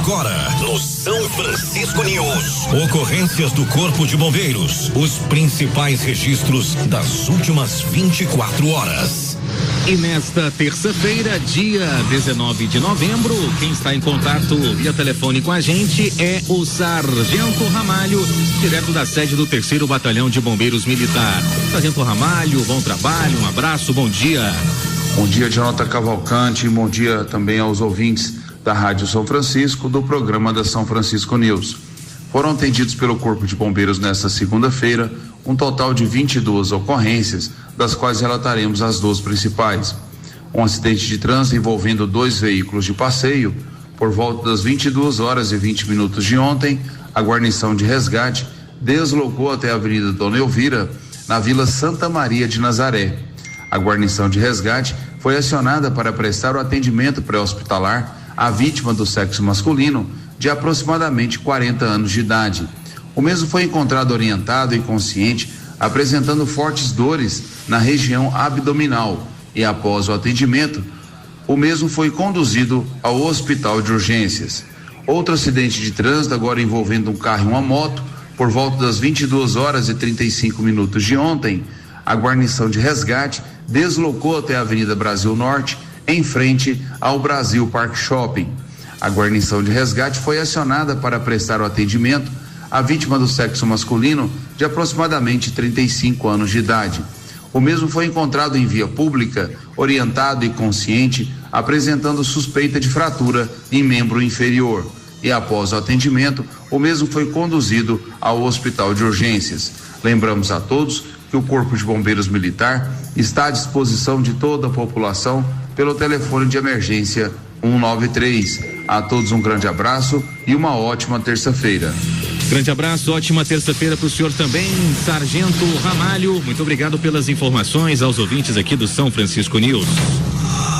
agora no São Francisco News. Ocorrências do Corpo de Bombeiros. Os principais registros das últimas 24 horas. E nesta terça-feira, dia 19 de novembro, quem está em contato via telefone com a gente é o Sargento Ramalho, direto da sede do 3º Batalhão de Bombeiros Militar. Sargento Ramalho, bom trabalho, um abraço, bom dia. Bom dia, Jonathan Cavalcante, bom dia também aos ouvintes da Rádio São Francisco, do programa da São Francisco News. Foram atendidos pelo Corpo de Bombeiros nesta segunda-feira um total de 22 ocorrências, das quais relataremos as 2 principais. Um acidente de trânsito envolvendo 2 veículos de passeio. Por volta das 22 horas e 20 minutos de ontem, a guarnição de resgate deslocou até a Avenida Dona Elvira, na Vila Santa Maria de Nazaré. A guarnição de resgate foi acionada para prestar o atendimento pré-hospitalar à vítima do sexo masculino, de aproximadamente 40 anos de idade. O mesmo foi encontrado orientado e consciente, apresentando fortes dores na região abdominal, e após o atendimento, o mesmo foi conduzido ao hospital de urgências. Outro acidente de trânsito, agora envolvendo um carro e uma moto, por volta das 22 horas e 35 minutos de ontem, a guarnição de resgate deslocou até a Avenida Brasil Norte, em frente ao Brasil Park Shopping. A guarnição de resgate foi acionada para prestar o atendimento à vítima do sexo masculino, de aproximadamente 35 anos de idade. O mesmo foi encontrado em via pública, orientado e consciente, apresentando suspeita de fratura em membro inferior. E após o atendimento, o mesmo foi conduzido ao hospital de urgências. Lembramos a todos que o Corpo de Bombeiros Militar está à disposição de toda a população pelo telefone de emergência 193. A todos um grande abraço e uma ótima terça-feira. Grande abraço, ótima terça-feira para o senhor também, Sargento Ramalho. Muito obrigado pelas informações aos ouvintes aqui do São Francisco News.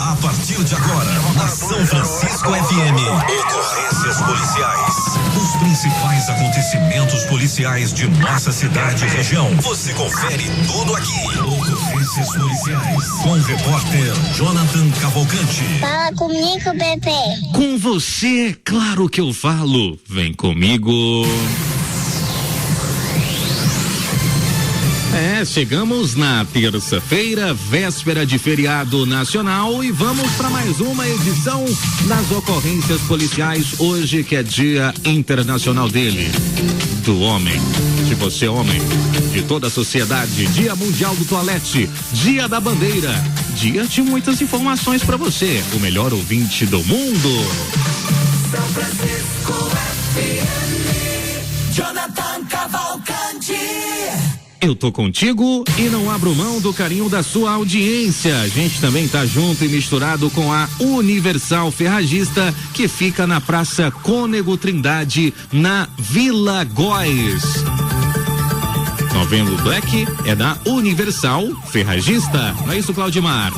A partir de agora, na São Francisco FM, ocorrências policiais. Os principais acontecimentos policiais de nossa cidade e região. Você confere tudo aqui. Ocorrências policiais. Com o repórter Jonathan Cavalcante. Fala comigo, bebê. Com você, claro que eu falo. Vem comigo. Chegamos na terça-feira, véspera de feriado nacional, e vamos para mais uma edição das ocorrências policiais, hoje que é Dia Internacional dele, do homem, de você homem, de toda a sociedade, Dia Mundial do Toalete, Dia da Bandeira, dia de muitas informações para você, o melhor ouvinte do mundo. São Francisco FM, Jonathan Cavalcante. Eu tô contigo e não abro mão do carinho da sua audiência. A gente também tá junto e misturado com a Universal Ferragista, que fica na Praça Cônego Trindade, na Vila Góes. Novembro Black é da Universal Ferragista. Não é isso, Claudimar?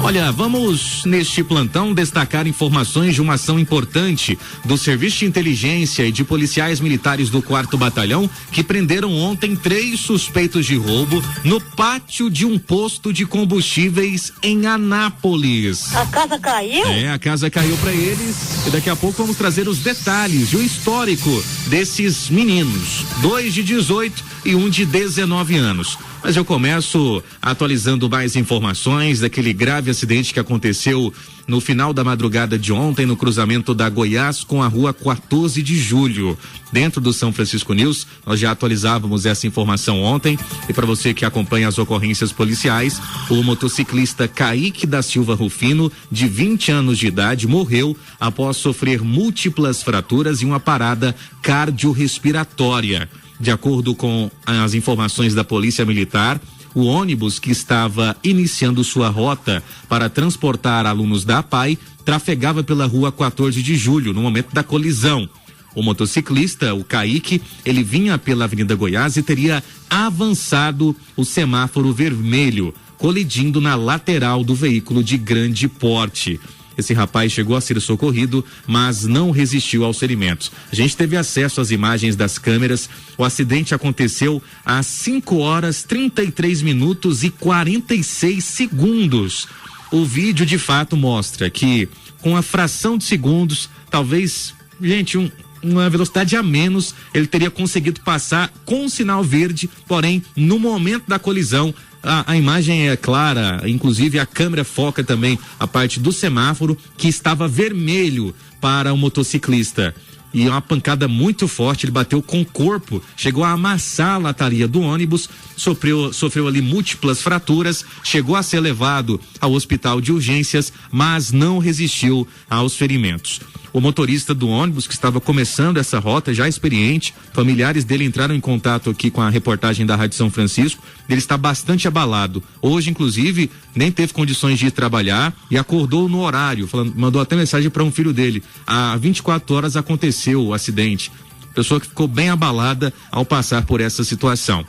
Olha, vamos neste plantão destacar informações de uma ação importante do Serviço de Inteligência e de policiais militares do 4º Batalhão, que prenderam ontem 3 suspeitos de roubo no pátio de um posto de combustíveis em Anápolis. A casa caiu? A casa caiu para eles, e daqui a pouco vamos trazer os detalhes e o histórico desses meninos, 2 de 18 e 1 de 19 anos. Mas eu começo atualizando mais informações daquele grave acidente que aconteceu no final da madrugada de ontem no cruzamento da Goiás com a rua 14 de julho. Dentro do São Francisco News, nós já atualizávamos essa informação ontem, e para você que acompanha as ocorrências policiais, o motociclista Kaique da Silva Rufino, de 20 anos de idade, morreu após sofrer múltiplas fraturas e uma parada cardiorrespiratória. De acordo com as informações da Polícia Militar, o ônibus que estava iniciando sua rota para transportar alunos da APAI trafegava pela rua 14 de julho no momento da colisão. O motociclista, o Kaique, ele vinha pela Avenida Goiás e teria avançado o semáforo vermelho, colidindo na lateral do veículo de grande porte. Esse rapaz chegou a ser socorrido, mas não resistiu aos ferimentos. A gente teve acesso às imagens das câmeras. O acidente aconteceu às 5 horas 33 minutos e 46 segundos. O vídeo de fato mostra que, com a fração de segundos, talvez gente, uma velocidade a menos, ele teria conseguido passar com sinal verde, porém, no momento da colisão, a imagem é clara, inclusive a câmera foca também a parte do semáforo, que estava vermelho para o motociclista. E uma pancada muito forte, ele bateu com o corpo, chegou a amassar a lataria do ônibus, sofreu ali múltiplas fraturas, chegou a ser levado ao hospital de urgências, mas não resistiu aos ferimentos. O motorista do ônibus, que estava começando essa rota, já experiente, familiares dele entraram em contato aqui com a reportagem da Rádio São Francisco, ele está bastante abalado. Hoje, inclusive, nem teve condições de ir trabalhar e acordou no horário, mandou até mensagem para um filho dele. Há 24 horas aconteceu o acidente. Pessoa que ficou bem abalada ao passar por essa situação.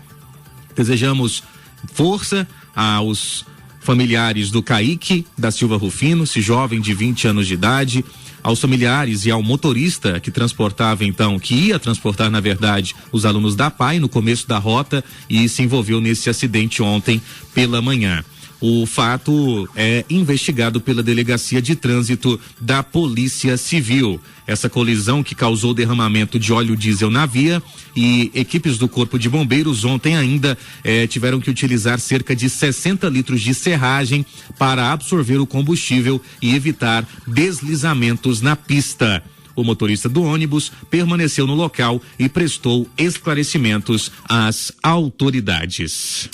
Desejamos força aos familiares do Kaique da Silva Rufino, esse jovem de 20 anos de idade, aos familiares e ao motorista que ia transportar, na verdade, os alunos da PAI no começo da rota e se envolveu nesse acidente ontem pela manhã. O fato é investigado pela Delegacia de Trânsito da Polícia Civil. Essa colisão que causou derramamento de óleo diesel na via e equipes do Corpo de Bombeiros ontem ainda tiveram que utilizar cerca de 60 litros de serragem para absorver o combustível e evitar deslizamentos na pista. O motorista do ônibus permaneceu no local e prestou esclarecimentos às autoridades.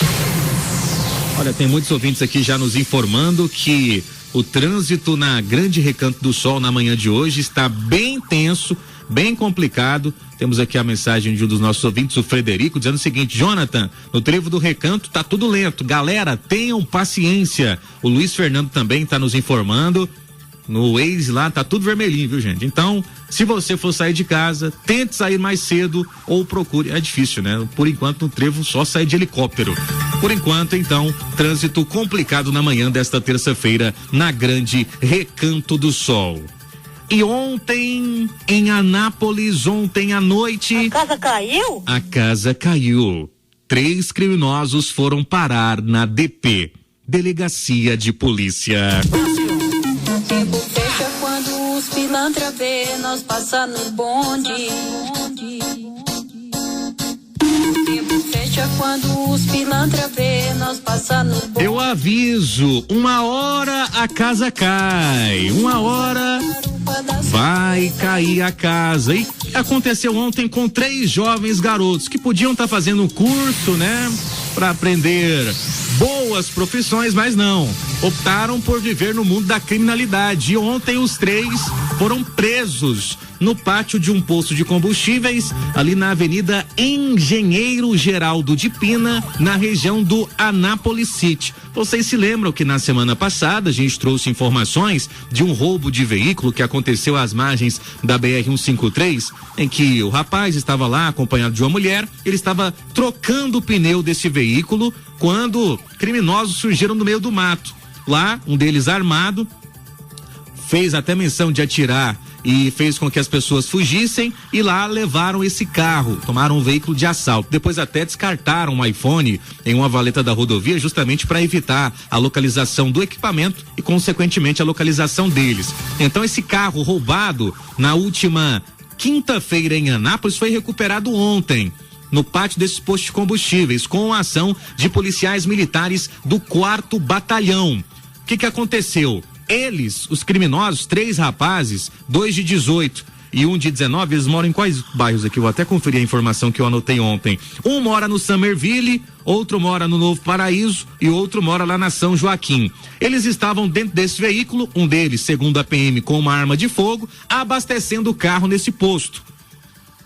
Olha, tem muitos ouvintes aqui já nos informando que o trânsito na Grande Recanto do Sol na manhã de hoje está bem tenso, bem complicado. Temos aqui a mensagem de um dos nossos ouvintes, o Frederico, dizendo o seguinte: Jonathan, no trevo do Recanto tá tudo lento. Galera, tenham paciência. O Luiz Fernando também está nos informando. No Waze lá tá tudo vermelhinho, viu, gente? Então, se você for sair de casa, tente sair mais cedo ou procure. É difícil, né? Por enquanto, no trevo, só sair de helicóptero. Por enquanto, então, trânsito complicado na manhã desta terça-feira na Grande Recanto do Sol. E ontem, em Anápolis, ontem à noite... A casa caiu? A casa caiu. 3 criminosos foram parar na DP, Delegacia de Polícia. O tempo fecha quando os pilantra vê nós passar no bonde. O tempo fecha quando os pilantra vê nós passar no bonde. Eu aviso, 1 hora a casa cai, 1 hora vai cair a casa. E aconteceu ontem com 3 jovens garotos que podiam estar fazendo um curso, né, para aprender boas profissões, mas não, optaram por viver no mundo da criminalidade. E ontem os 3 foram presos no pátio de um posto de combustíveis ali na Avenida Engenheiro Geraldo de Pina, na região do Anápolis City. Vocês se lembram que na semana passada a gente trouxe informações de um roubo de veículo que aconteceu às margens da BR-153, em que o rapaz estava lá acompanhado de uma mulher, ele estava trocando o pneu desse veículo quando criminosos surgiram no meio do mato. Lá, um deles armado, fez até menção de atirar e fez com que as pessoas fugissem e lá levaram esse carro, tomaram um veículo de assalto. Depois até descartaram um iPhone em uma valeta da rodovia justamente para evitar a localização do equipamento e consequentemente a localização deles. Então esse carro roubado na última quinta-feira em Anápolis foi recuperado ontem no pátio desses postos de combustíveis com a ação de policiais militares do 4º Batalhão. O que aconteceu? Eles, os criminosos, 3 rapazes, 2 de 18 e 1 de 19, eles moram em quais bairros aqui? Vou até conferir a informação que eu anotei ontem. Um mora no Summerville, outro mora no Novo Paraíso e outro mora lá na São Joaquim. Eles estavam dentro desse veículo, um deles, segundo a PM, com uma arma de fogo, abastecendo o carro nesse posto.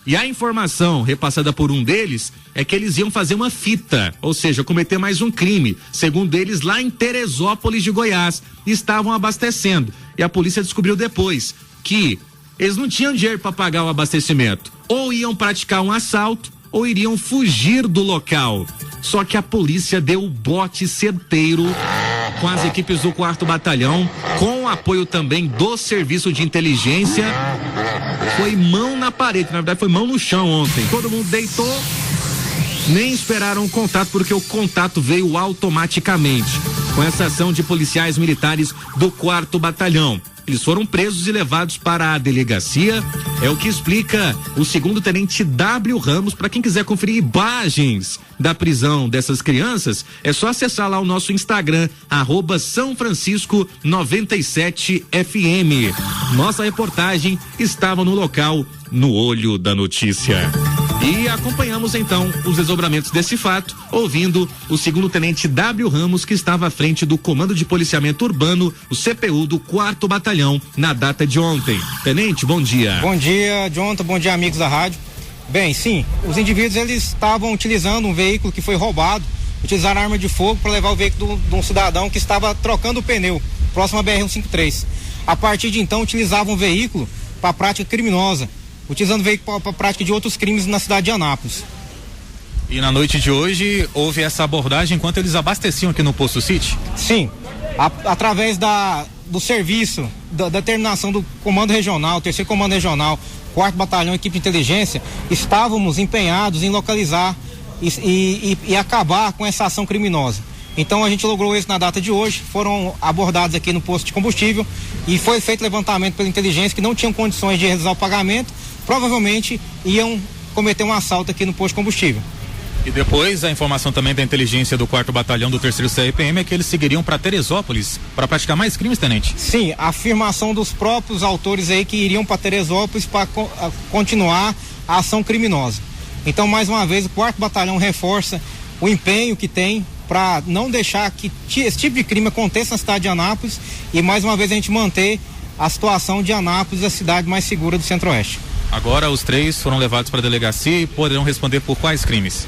E a informação repassada por um deles é que eles iam fazer uma fita, ou seja, cometer mais um crime, segundo eles, lá em Teresópolis de Goiás, estavam abastecendo. E a polícia descobriu depois que eles não tinham dinheiro para pagar o abastecimento, ou iam praticar um assalto, ou iriam fugir do local. Só que a polícia deu o bote certeiro com as equipes do 4º Batalhão, com o apoio também do Serviço de Inteligência. Foi mão na parede, na verdade foi mão no chão ontem. Todo mundo deitou, nem esperaram o contato, porque o contato veio automaticamente com essa ação de policiais militares do 4º Batalhão. eles foram presos e levados para a delegacia. É o que explica o segundo tenente W. Ramos. Para quem quiser conferir imagens da prisão dessas crianças, é só acessar lá o nosso Instagram, @SãoFrancisco97FM. Nossa reportagem estava no local, no olho da notícia. E acompanhamos então os desdobramentos desse fato, ouvindo o segundo tenente W. Ramos, que estava à frente do Comando de Policiamento Urbano, o CPU do 4º Batalhão, na data de ontem. Tenente, bom dia. Bom dia, Jonathan, bom dia, amigos da rádio. Bem, sim, os indivíduos eles estavam utilizando um veículo que foi roubado, utilizaram arma de fogo para levar o veículo de um cidadão que estava trocando o pneu, próximo à BR-153. A partir de então, utilizavam o veículo para prática criminosa, utilizando o veículo para prática de outros crimes na cidade de Anápolis. E na noite de hoje houve essa abordagem enquanto eles abasteciam aqui no Posto City? Sim, através do serviço, da determinação do Comando Regional, 3º Comando Regional, 4º Batalhão, equipe de inteligência, estávamos empenhados em localizar e acabar com essa ação criminosa. Então a gente logrou isso na data de hoje, foram abordados aqui no posto de combustível e foi feito levantamento pela inteligência que não tinham condições de realizar o pagamento, provavelmente iam cometer um assalto aqui no posto de combustível. E depois a informação também da inteligência do 4º Batalhão do 3º CRPM é que eles seguiriam para Teresópolis para praticar mais crimes, tenente? Sim, a afirmação dos próprios autores aí que iriam para Teresópolis para continuar a ação criminosa. Então, mais uma vez, o 4º Batalhão reforça o empenho que tem para não deixar que esse tipo de crime aconteça na cidade de Anápolis e mais uma vez a gente manter a situação de Anápolis a cidade mais segura do Centro-Oeste. Agora os 3 foram levados para a delegacia e poderão responder por quais crimes?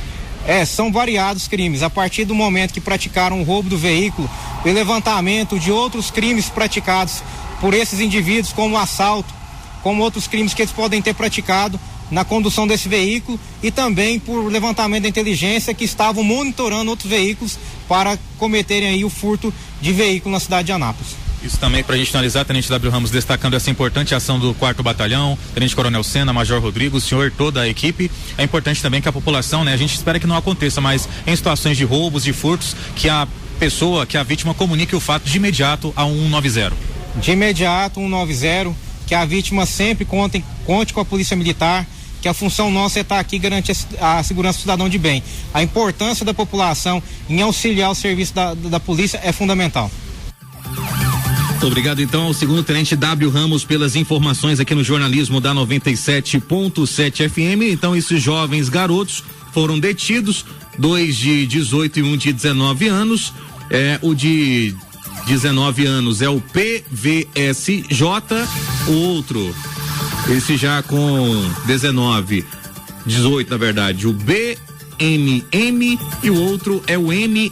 São variados crimes. A partir do momento que praticaram o roubo do veículo, o levantamento de outros crimes praticados por esses indivíduos, como assalto, como outros crimes que eles podem ter praticado na condução desse veículo e também por levantamento da inteligência que estavam monitorando outros veículos para cometerem aí o furto de veículo na cidade de Anápolis. Isso também para a gente analisar, Tenente W. Ramos, destacando essa importante ação do 4º Batalhão, Tenente Coronel Sena, Major Rodrigo, o senhor, toda a equipe. É importante também que a população, né, a gente espera que não aconteça, mas em situações de roubos, de furtos, que a pessoa, que a vítima comunique o fato de imediato a 190. De imediato, 190, que a vítima sempre conte com a Polícia Militar, que a função nossa é estar aqui e garantir a segurança do cidadão de bem. A importância da população em auxiliar o serviço da polícia é fundamental. Muito obrigado então ao segundo tenente W. Ramos pelas informações aqui no jornalismo da 97.7 FM. Então esses jovens garotos foram detidos, 2 de 18 e 1 de 19 anos. O de 19 anos é o PVSJ, o outro, esse já com 18 na verdade, o BMM e o outro é o MYM,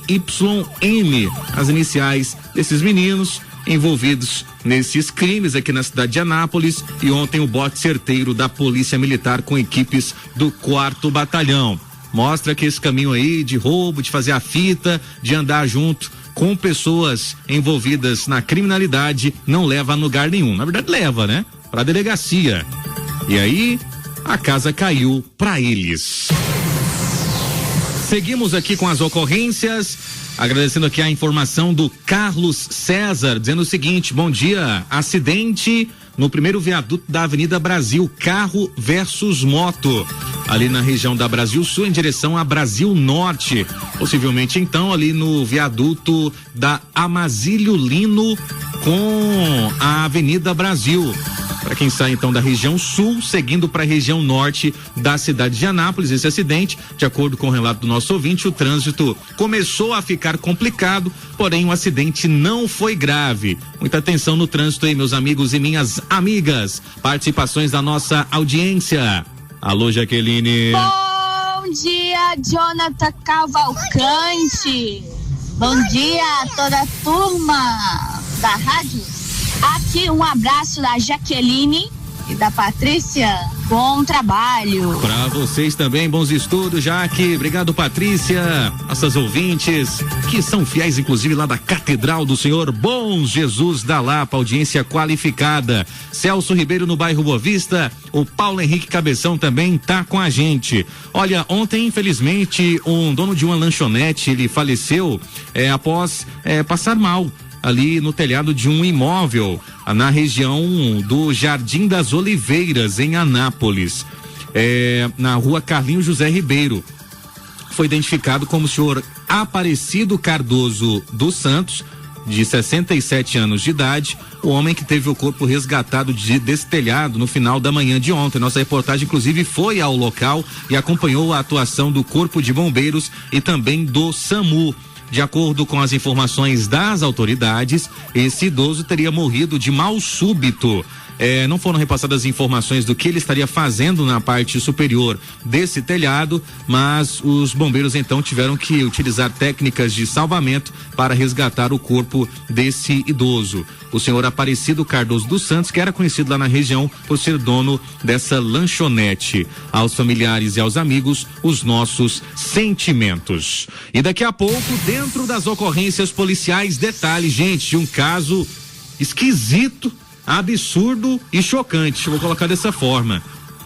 as iniciais desses meninos envolvidos nesses crimes aqui na cidade de Anápolis. E ontem o bote certeiro da Polícia Militar com equipes do 4º Batalhão. Mostra que esse caminho aí de roubo, de fazer a fita, de andar junto com pessoas envolvidas na criminalidade não leva a lugar nenhum. Na verdade leva, né? Pra delegacia. E aí a casa caiu pra eles. Seguimos aqui com as ocorrências. Agradecendo aqui a informação do Carlos César, dizendo o seguinte: bom dia, acidente no primeiro viaduto da Avenida Brasil, carro versus moto, ali na região da Brasil Sul em direção a Brasil Norte, possivelmente então ali no viaduto da Amazílio Lino com a Avenida Brasil. Para quem sai então da região sul, seguindo para a região norte da cidade de Anápolis, esse acidente, de acordo com o relato do nosso ouvinte, o trânsito começou a ficar complicado, porém o acidente não foi grave. Muita atenção no trânsito aí, meus amigos e minhas amigas. Participações da nossa audiência. Alô, Jaqueline. Bom dia, Jonathan Cavalcante. Bom dia a toda a turma da rádio. Aqui um abraço da Jaqueline e da Patrícia. Bom trabalho. Para vocês também, bons estudos, Jaque. Obrigado, Patrícia. Nossas ouvintes, que são fiéis, inclusive, lá da Catedral do Senhor Bom Jesus da Lapa, audiência qualificada. Celso Ribeiro no bairro Boa Vista. O Paulo Henrique Cabeção também tá com a gente. Olha, ontem, infelizmente, um dono de uma lanchonete, ele faleceu após passar mal. ali no telhado de um imóvel na região do Jardim das Oliveiras, em Anápolis, na rua Carlinhos José Ribeiro. Foi identificado como o senhor Aparecido Cardoso dos Santos, de 67 anos de idade, o homem que teve o corpo resgatado desse telhado no final da manhã de ontem. Nossa reportagem, inclusive, foi ao local e acompanhou a atuação do Corpo de Bombeiros e também do SAMU. De acordo com as informações das autoridades, esse idoso teria morrido de mal súbito. Não foram repassadas informações do que ele estaria fazendo na parte superior desse telhado, mas os bombeiros então tiveram que utilizar técnicas de salvamento para resgatar o corpo desse idoso. O senhor Aparecido Cardoso dos Santos, que era conhecido lá na região por ser dono dessa lanchonete. Aos familiares e aos amigos, os nossos sentimentos. E daqui a pouco, dentro das ocorrências policiais, detalhes, gente, de um caso esquisito, absurdo e chocante, vou colocar dessa forma.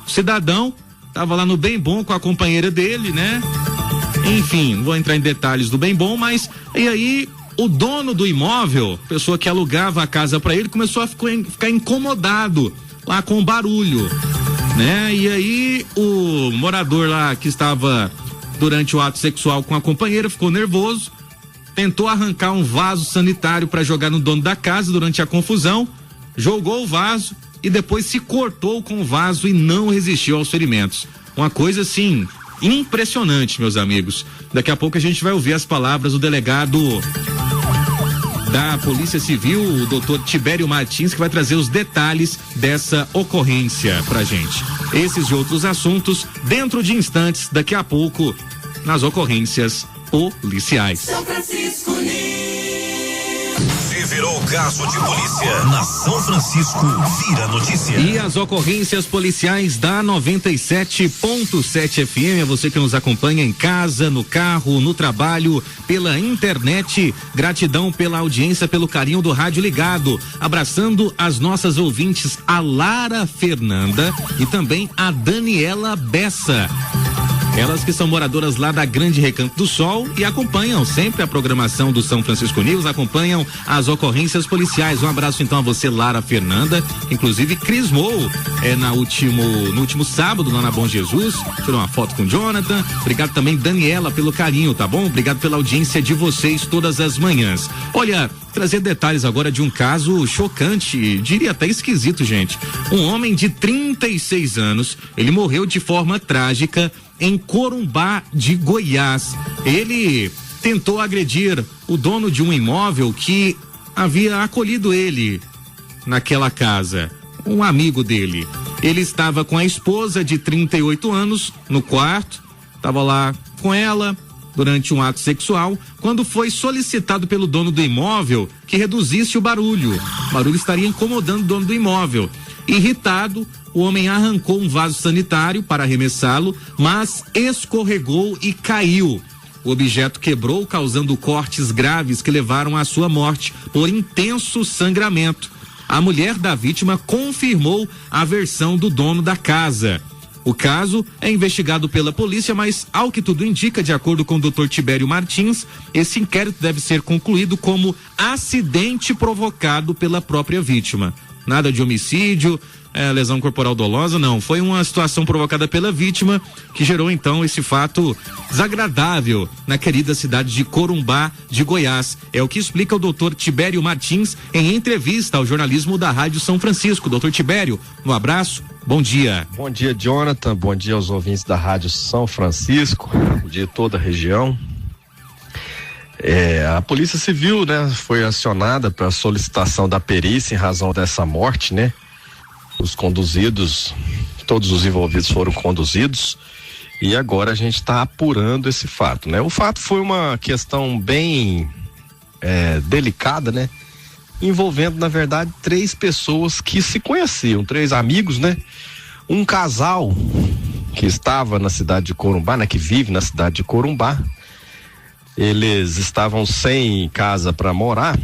O cidadão estava lá no Bem Bom com a companheira dele, né? Enfim, não vou entrar em detalhes do Bem Bom, mas e aí o dono do imóvel, pessoa que alugava a casa para ele, começou a ficar incomodado lá com o barulho, né? E aí o morador lá que estava durante o ato sexual com a companheira ficou nervoso, tentou arrancar um vaso sanitário para jogar no dono da casa durante a confusão, jogou o vaso e depois se cortou com o vaso e não resistiu aos ferimentos. Uma coisa assim, impressionante, meus amigos. Daqui a pouco a gente vai ouvir as palavras do delegado da Polícia Civil, o doutor Tibério Martins, que vai trazer os detalhes dessa ocorrência pra gente. Esses e outros assuntos dentro de instantes, daqui a pouco, nas ocorrências policiais. São Francisco Se virou caso de polícia na São Francisco, vira notícia. E as ocorrências policiais da 97.7 FM, é você que nos acompanha em casa, no carro, no trabalho, pela internet. Gratidão pela audiência, pelo carinho do rádio ligado. Abraçando as nossas ouvintes, a Lara Fernanda e também a Daniela Bessa. Elas que são moradoras lá da Grande Recanto do Sol e acompanham sempre a programação do São Francisco News, acompanham as ocorrências policiais. Um abraço então a você, Lara Fernanda, que inclusive crismou no último sábado lá na Bom Jesus, tirou uma foto com o Jonathan. Obrigado também, Daniela, pelo carinho, tá bom? Obrigado pela audiência de vocês todas as manhãs. Olha, trazer detalhes agora de um caso chocante, diria até esquisito, gente. Um homem de 36 anos, ele morreu de forma trágica em Corumbá de Goiás. Ele tentou agredir o dono de um imóvel que havia acolhido ele naquela casa, um amigo dele. Ele estava com a esposa de 38 anos no quarto, estava lá com ela durante um ato sexual, quando foi solicitado pelo dono do imóvel que reduzisse o barulho. O barulho estaria incomodando o dono do imóvel. Irritado, o homem arrancou um vaso sanitário para arremessá-lo, mas escorregou e caiu. O objeto quebrou, causando cortes graves que levaram à sua morte por intenso sangramento. A mulher da vítima confirmou a versão do dono da casa. O caso é investigado pela polícia, mas, ao que tudo indica, de acordo com o Dr. Tibério Martins, esse inquérito deve ser concluído como acidente provocado pela própria vítima. Nada de homicídio, lesão corporal dolosa, não. Foi uma situação provocada pela vítima que gerou então esse fato desagradável na querida cidade de Corumbá de Goiás. É o que explica o doutor Tibério Martins em entrevista ao jornalismo da Rádio São Francisco. Doutor Tibério, um abraço, bom dia. Bom dia, Jonathan, bom dia aos ouvintes da Rádio São Francisco, de toda a região. A Polícia Civil, né, foi acionada para solicitação da perícia em razão dessa morte, né? Todos os envolvidos foram conduzidos e agora a gente está apurando esse fato, né? O fato foi uma questão bem delicada, né? Envolvendo, na verdade, 3 pessoas que se conheciam, 3 amigos, né? Um casal que estava na cidade de Corumbá, né? Que vive na cidade de Corumbá. Eles estavam sem casa para morar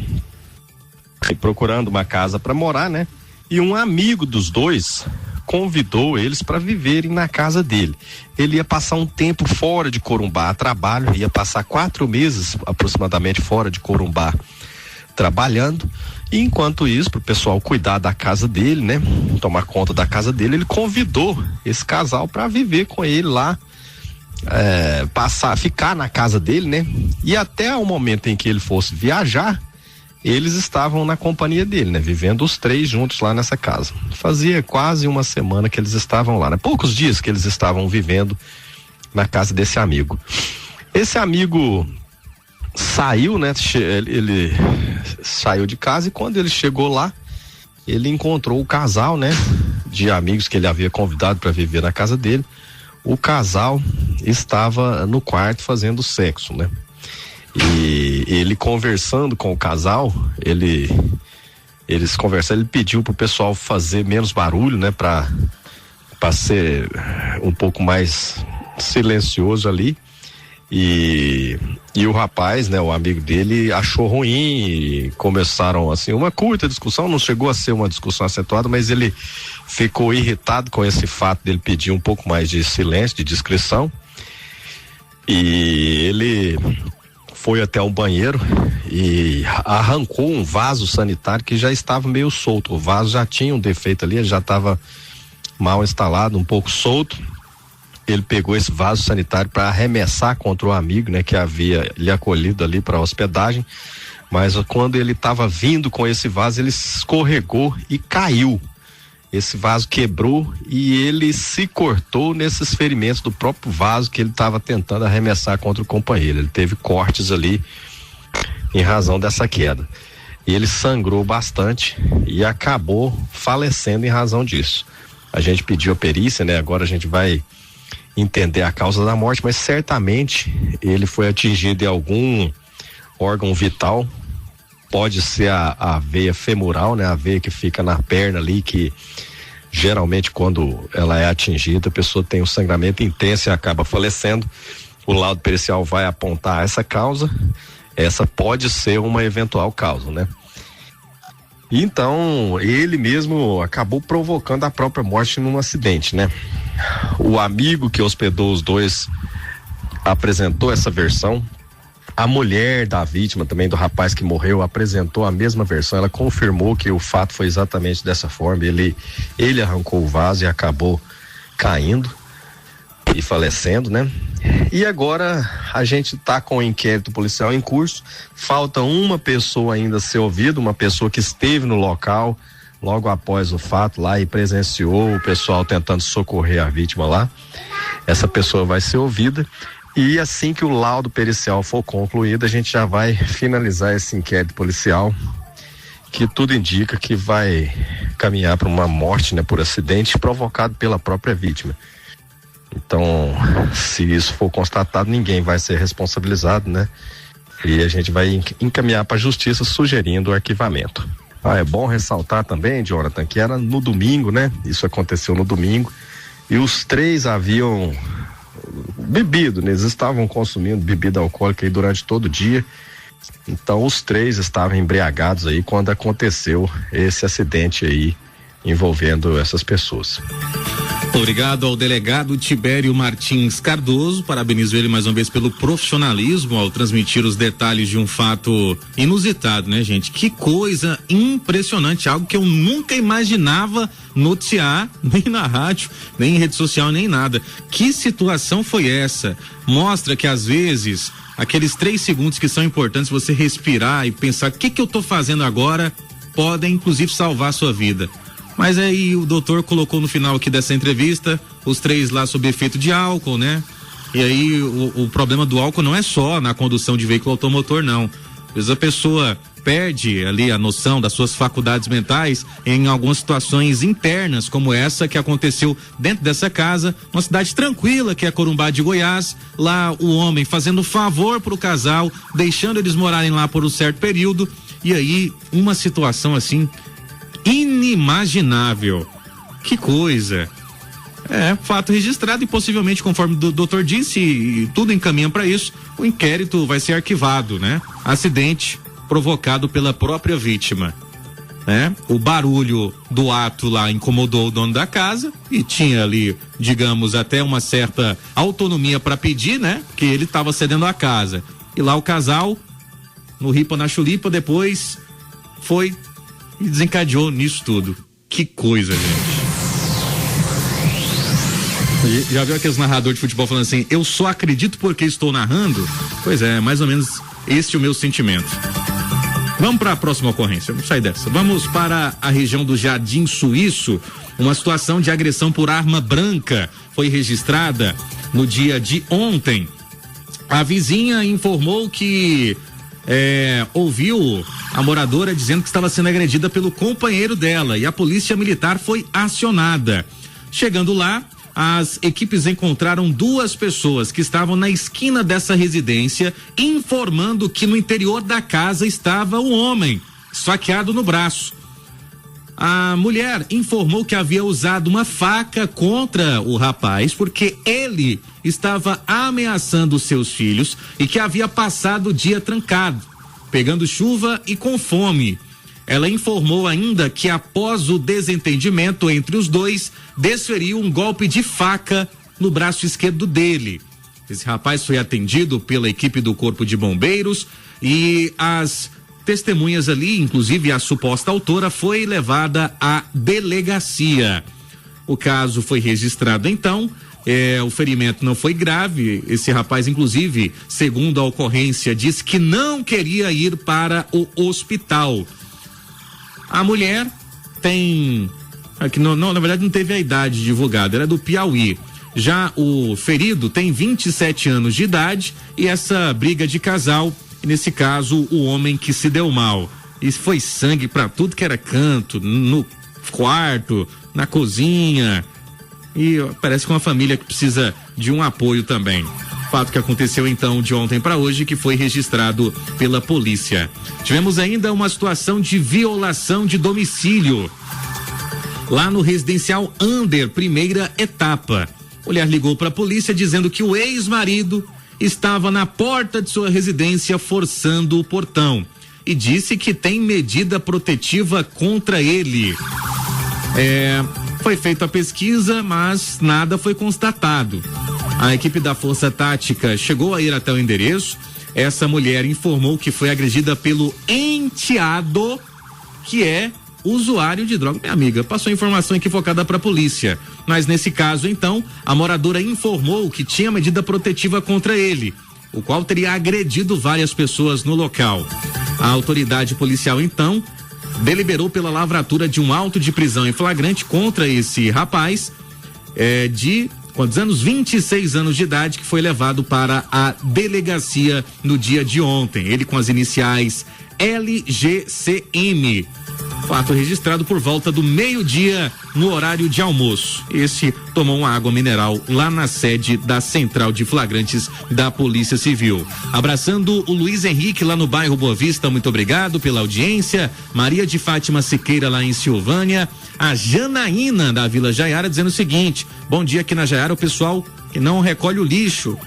e procurando uma casa para morar, né? E um amigo dos dois convidou eles para viverem na casa dele. Ele ia passar um tempo fora de Corumbá a trabalho, ia passar 4 meses aproximadamente fora de Corumbá trabalhando. E enquanto isso, para o pessoal cuidar da casa dele, né? Tomar conta da casa dele, ele convidou esse casal para viver com ele lá, ficar na casa dele, né? E até o momento em que ele fosse viajar, eles estavam na companhia dele, né? Vivendo os três juntos lá nessa casa. Fazia quase uma semana que eles estavam lá, né? Poucos dias que eles estavam vivendo na casa desse amigo. Esse amigo saiu, né? Ele saiu de casa e quando ele chegou lá, ele encontrou o casal, né? De amigos que ele havia convidado para viver na casa dele. O casal estava no quarto fazendo sexo, né? E ele conversando com o casal, eles conversaram, ele pediu pro pessoal fazer menos barulho, né? Pra ser um pouco mais silencioso ali. E o rapaz, né, o amigo dele, achou ruim e começaram assim uma curta discussão, não chegou a ser uma discussão acentuada, mas ele ficou irritado com esse fato dele pedir um pouco mais de silêncio, de discrição, e ele foi até um banheiro e arrancou um vaso sanitário que já estava meio solto. O vaso já tinha um defeito ali, ele já estava mal instalado, um pouco solto. Ele pegou esse vaso sanitário para arremessar contra o amigo, né, que havia lhe acolhido ali para a hospedagem, mas quando ele estava vindo com esse vaso, ele escorregou e caiu. Esse vaso quebrou e ele se cortou nesses ferimentos do próprio vaso que ele estava tentando arremessar contra o companheiro. Ele teve cortes ali em razão dessa queda. E ele sangrou bastante e acabou falecendo em razão disso. A gente pediu a perícia, né? Agora a gente vai entender a causa da morte, mas certamente ele foi atingido em algum órgão vital. Pode ser a veia femoral, né? A veia que fica na perna ali, que geralmente quando ela é atingida, a pessoa tem um sangramento intenso e acaba falecendo. O laudo pericial vai apontar essa causa. Essa pode ser uma eventual causa, né? Então, ele mesmo acabou provocando a própria morte num acidente, né? O amigo que hospedou os dois apresentou essa versão. A mulher da vítima, também do rapaz que morreu, apresentou a mesma versão. Ela confirmou que o fato foi exatamente dessa forma. Ele arrancou o vaso e acabou caindo e falecendo, né? E agora a gente tá com o inquérito policial em curso. Falta uma pessoa ainda a ser ouvida, uma pessoa que esteve no local logo após o fato lá e presenciou o pessoal tentando socorrer a vítima lá. Essa pessoa vai ser ouvida e assim que o laudo pericial for concluído, a gente já vai finalizar esse inquérito policial, que tudo indica que vai caminhar para uma morte, né, por acidente provocado pela própria vítima. Então, se isso for constatado, ninguém vai ser responsabilizado, né? E a gente vai encaminhar para a justiça sugerindo o arquivamento. É bom ressaltar também, Jonathan, que era no domingo, né? Isso aconteceu no domingo e os três haviam bebido, né? Eles estavam consumindo bebida alcoólica aí durante todo o dia. Então, os três estavam embriagados aí quando aconteceu esse acidente aí envolvendo essas pessoas. Obrigado ao delegado Tibério Martins Cardoso, parabenizo ele mais uma vez pelo profissionalismo ao transmitir os detalhes de um fato inusitado, né, gente? Que coisa impressionante, algo que eu nunca imaginava noticiar, nem na rádio, nem em rede social, nem nada. Que situação foi essa? Mostra que às vezes, aqueles 3 segundos que são importantes, você respirar e pensar, o que eu tô fazendo agora, podem inclusive salvar a sua vida. Mas aí o doutor colocou no final aqui dessa entrevista os 3 lá sob efeito de álcool, né? E aí o problema do álcool não é só na condução de veículo automotor, não. Às vezes a pessoa perde ali a noção das suas faculdades mentais em algumas situações internas, como essa que aconteceu dentro dessa casa, uma cidade tranquila que é Corumbá de Goiás. Lá o homem fazendo favor pro casal, deixando eles morarem lá por um certo período, e aí uma situação assim inimaginável. Que coisa. Fato registrado e possivelmente, conforme o doutor disse, tudo encaminha para isso, o inquérito vai ser arquivado, né? Acidente provocado pela própria vítima, né? O barulho do ato lá incomodou o dono da casa e tinha ali, digamos, até uma certa autonomia para pedir, né? Que ele estava cedendo a casa. E lá o casal no Ripa na Chulipa, depois foi e desencadeou nisso tudo. Que coisa, gente. Já viu aqueles narradores de futebol falando assim, eu só acredito porque estou narrando? Pois é, mais ou menos esse é o meu sentimento. Vamos para a próxima ocorrência, vamos sair dessa. Vamos para a região do Jardim Suíço. Uma situação de agressão por arma branca foi registrada no dia de ontem. A vizinha informou que ouviu a moradora dizendo que estava sendo agredida pelo companheiro dela e a polícia militar foi acionada. Chegando lá, as equipes encontraram 2 pessoas que estavam na esquina dessa residência, informando que no interior da casa estava um homem esfaqueado no braço. A mulher informou que havia usado uma faca contra o rapaz porque ele estava ameaçando seus filhos e que havia passado o dia trancado, pegando chuva e com fome. Ela informou ainda que após o desentendimento entre os dois, desferiu um golpe de faca no braço esquerdo dele. Esse rapaz foi atendido pela equipe do Corpo de Bombeiros e as testemunhas ali, inclusive a suposta autora, foi levada à delegacia. O caso foi registrado então, o ferimento não foi grave, esse rapaz inclusive, segundo a ocorrência, disse que não queria ir para o hospital. A mulher tem, aqui na verdade não teve a idade divulgada, era do Piauí. Já o ferido tem 27 anos de idade e essa briga de casal, nesse caso o homem que se deu mal. E foi sangue pra tudo que era canto, no quarto, na cozinha. E parece que uma família que precisa de um apoio também. Fato que aconteceu então de ontem para hoje, que foi registrado pela polícia. Tivemos ainda uma situação de violação de domicílio lá no residencial Under, primeira etapa. Mulher ligou para a polícia dizendo que o ex-marido estava na porta de sua residência forçando o portão e disse que tem medida protetiva contra ele. Foi feita a pesquisa, mas nada foi constatado. A equipe da Força Tática chegou a ir até o endereço. Essa mulher informou que foi agredida pelo enteado, que é usuário de droga. Minha amiga, passou a informação equivocada para a polícia. Mas nesse caso, então, a moradora informou que tinha medida protetiva contra ele, o qual teria agredido várias pessoas no local. A autoridade policial, então, deliberou pela lavratura de um auto de prisão em flagrante contra esse rapaz, de quantos anos? 26 anos de idade, que foi levado para a delegacia no dia de ontem. Ele com as iniciais LGCM. Fato registrado por volta do meio-dia no horário de almoço. Esse tomou uma água mineral lá na sede da Central de Flagrantes da Polícia Civil. Abraçando o Luiz Henrique lá no bairro Boa Vista, muito obrigado pela audiência. Maria de Fátima Siqueira lá em Silvânia. A Janaína da Vila Jaiara dizendo o seguinte: bom dia, aqui na Jaiara o pessoal que não recolhe o lixo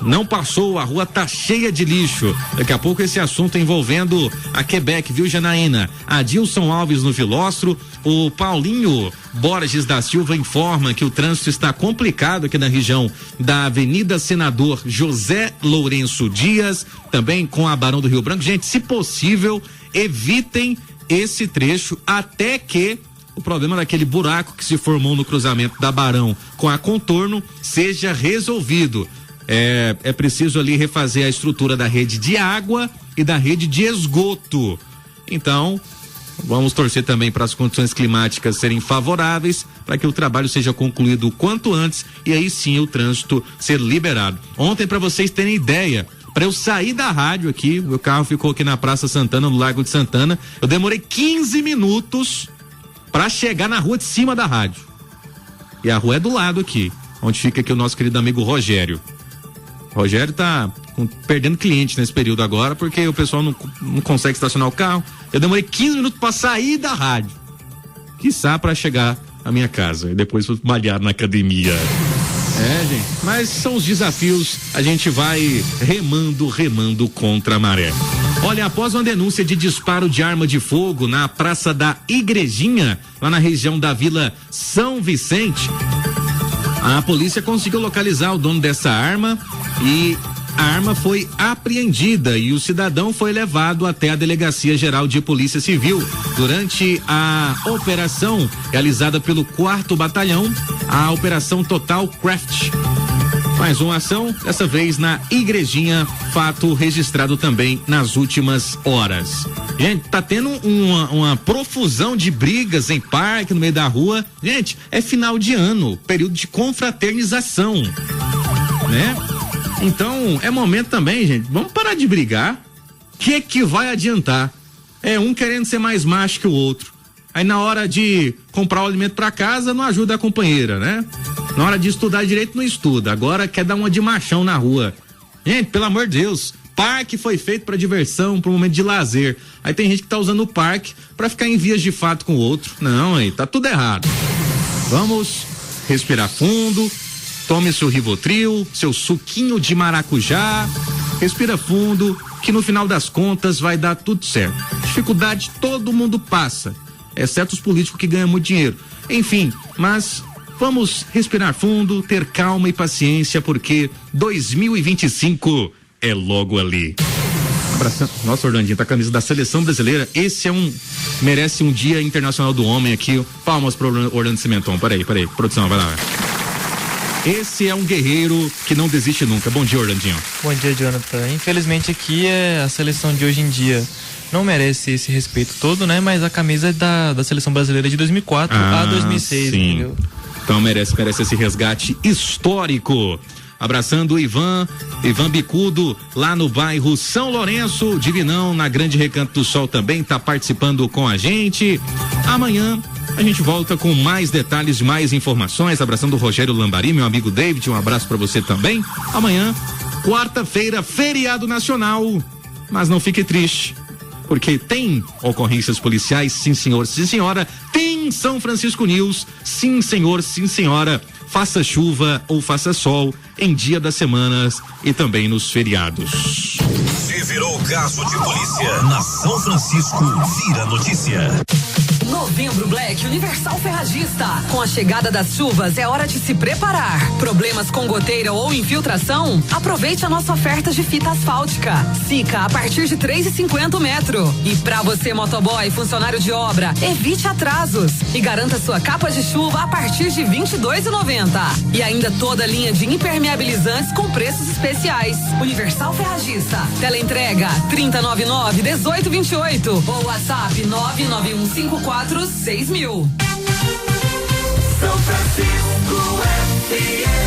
não passou, a rua tá cheia de lixo. Daqui a pouco esse assunto envolvendo a Quebec, viu, Janaína? Adilson Alves no Filóstro, o Paulinho Borges da Silva informa que o trânsito está complicado aqui na região da Avenida Senador José Lourenço Dias, também com a Barão do Rio Branco. Gente, se possível, evitem esse trecho até que o problema daquele buraco que se formou no cruzamento da Barão com a Contorno seja resolvido. É preciso ali refazer a estrutura da rede de água e da rede de esgoto. Então, vamos torcer também para as condições climáticas serem favoráveis, para que o trabalho seja concluído o quanto antes e aí sim o trânsito ser liberado. Ontem, para vocês terem ideia, para eu sair da rádio aqui, o meu carro ficou aqui na Praça Santana, no Largo de Santana, eu demorei 15 minutos para chegar na rua de cima da rádio. E a rua é do lado aqui, onde fica aqui o nosso querido amigo Rogério. Rogério tá perdendo cliente nesse período agora, porque o pessoal não consegue estacionar o carro. Eu demorei 15 minutos para sair da rádio, quiçá para chegar à minha casa e depois fui malhar na academia. Gente, mas são os desafios, a gente vai remando contra a maré. Olha, após uma denúncia de disparo de arma de fogo na Praça da Igrejinha, lá na região da Vila São Vicente, a polícia conseguiu localizar o dono dessa arma e a arma foi apreendida e o cidadão foi levado até a Delegacia Geral de Polícia Civil. Durante a operação realizada pelo 4º Batalhão, a Operação Total Craft. Mais uma ação, dessa vez na Igrejinha, fato registrado também nas últimas horas. Gente, tá tendo uma profusão de brigas em parque, no meio da rua. Gente, é final de ano, período de confraternização, né? Então, é momento também, gente, vamos parar de brigar. Que vai adiantar? É um querendo ser mais macho que o outro. Aí na hora de comprar o alimento pra casa, não ajuda a companheira, né? Na hora de estudar direito, não estuda. Agora quer dar uma de machão na rua. Gente, pelo amor de Deus, parque foi feito pra diversão, pra um momento de lazer. Aí tem gente que tá usando o parque pra ficar em vias de fato com o outro. Não, aí tá tudo errado. Vamos respirar fundo, tome seu Rivotril, seu suquinho de maracujá, respira fundo, que no final das contas vai dar tudo certo. Dificuldade todo mundo passa, exceto os políticos que ganham muito dinheiro. Enfim, mas vamos respirar fundo, ter calma e paciência, porque 2025 é logo ali. Abraçando. Nossa, Orlandinho, tá a camisa da Seleção Brasileira. Esse merece um Dia Internacional do Homem aqui. Palmas pro Orlando Cimenton. Peraí, produção, vai lá. Esse é um guerreiro que não desiste nunca. Bom dia, Orlandinho. Bom dia, Jonathan. Infelizmente aqui a seleção de hoje em dia não merece esse respeito todo, né? Mas a camisa é da Seleção Brasileira de 2004 a 2006, sim. Entendeu? Então merece esse resgate histórico. Abraçando o Ivan Bicudo, lá no bairro São Lourenço, Divinão, na Grande Recanto do Sol também tá participando com a gente. Amanhã a gente volta com mais detalhes, mais informações. Abraçando o Rogério Lambari, meu amigo David, um abraço pra você também. Amanhã, quarta-feira, feriado nacional, mas não fique triste, porque tem ocorrências policiais, sim senhor, sim senhora, tem São Francisco News, sim senhor, sim senhora, faça chuva ou faça sol, em dia das semanas e também nos feriados. Se virou caso de polícia, na São Francisco vira notícia. Novembro Black Universal Ferragista. Com a chegada das chuvas é hora de se preparar. Problemas com goteira ou infiltração? Aproveite a nossa oferta de fita asfáltica. Sica a partir de 3,50 metro. E pra você motoboy, funcionário de obra, evite atrasos e garanta sua capa de chuva a partir de 22,90. E ainda toda a linha de impermeabilizantes com preços especiais. Universal Ferragista. Teleentrega 3099-1828 ou WhatsApp 99154 6000. São Francisco FM.